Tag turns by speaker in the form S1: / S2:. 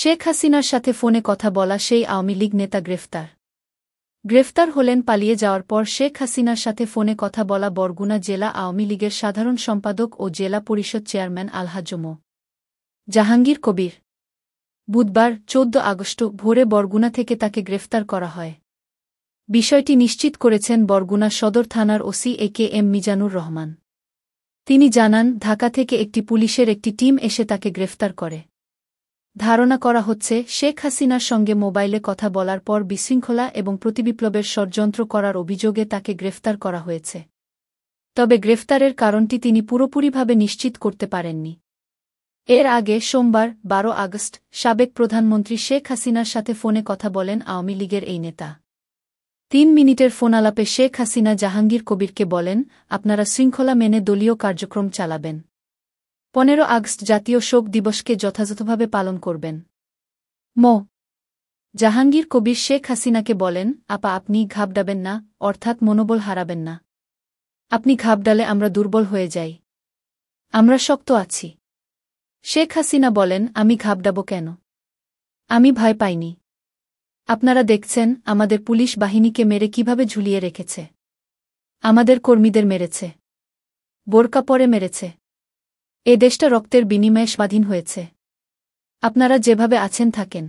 S1: শেখ হাসিনার সাথে ফোনে কথা বলা সেই আওয়ামী লীগ নেতা গ্রেফতার হলেন পালিয়ে যাওয়ার পর শেখ হাসিনার সাথে ফোনে কথা বলা বরগুনা জেলা আওয়ামী লীগের সাধারণ সম্পাদক ও জেলা পরিষদ চেয়ারম্যান আলহাজ্ব মো. জাহাঙ্গীর কবির। বুধবার ১৪ আগস্ট ভোরে বরগুনা থেকে তাকে গ্রেফতার করা হয়। বিষয়টি নিশ্চিত করেছেন বরগুনা সদর থানার ওসি এ.কে.এম. মিজানুর রহমান। তিনি জানান, ঢাকা থেকে একটি পুলিশের একটি টিম এসে তাকে গ্রেফতার করে। ধারণা করা হচ্ছে, শেখ হাসিনার সঙ্গে মোবাইলে কথা বলার পর বিশৃঙ্খলা এবং প্রতিবিপ্লবের ষড়যন্ত্র করার অভিযোগে তাকে গ্রেফতার করা হয়েছে। তবে গ্রেফতারের কারণটি তিনি পুরোপুরিভাবে নিশ্চিত করতে পারেননি। এর আগে সোমবার ১২ আগস্ট সাবেক প্রধানমন্ত্রী শেখ হাসিনার সাথে ফোনে কথা বলেন আওয়ামী লীগের এই নেতা। ৩ মিনিটের ফোনালাপে শেখ হাসিনা জাহাঙ্গীর কবিরকে বলেন, আপনারা শৃঙ্খলা মেনে দলীয় কার্যক্রম চালাবেন। ১৫ আগস্ট জাতীয় শোক দিবসকে যথাযথভাবে পালন করবেন। মো. জাহাঙ্গীর কবির শেখ হাসিনাকে বলেন, আপা আপনি ঘাবড়াবেন না, অর্থাৎ মনোবল হারাবেন না। আপনি ঘাবড়ালে আমরা দুর্বল হয়ে যাই। আমরা শক্ত আছি। শেখ হাসিনা বলেন, আমি ঘাবড়াব কেন? আমি ভয় পাইনি। আপনারা দেখছেন আমাদের পুলিশ বাহিনীকে মেরে কিভাবে ঝুলিয়ে রেখেছে। আমাদের কর্মীদের মেরেছে, বোরকা পরে মেরেছে। এ দেশটা রক্তের বিনিময়ে স্বাধীন হয়েছে। আপনারা যেভাবে আছেন থাকেন।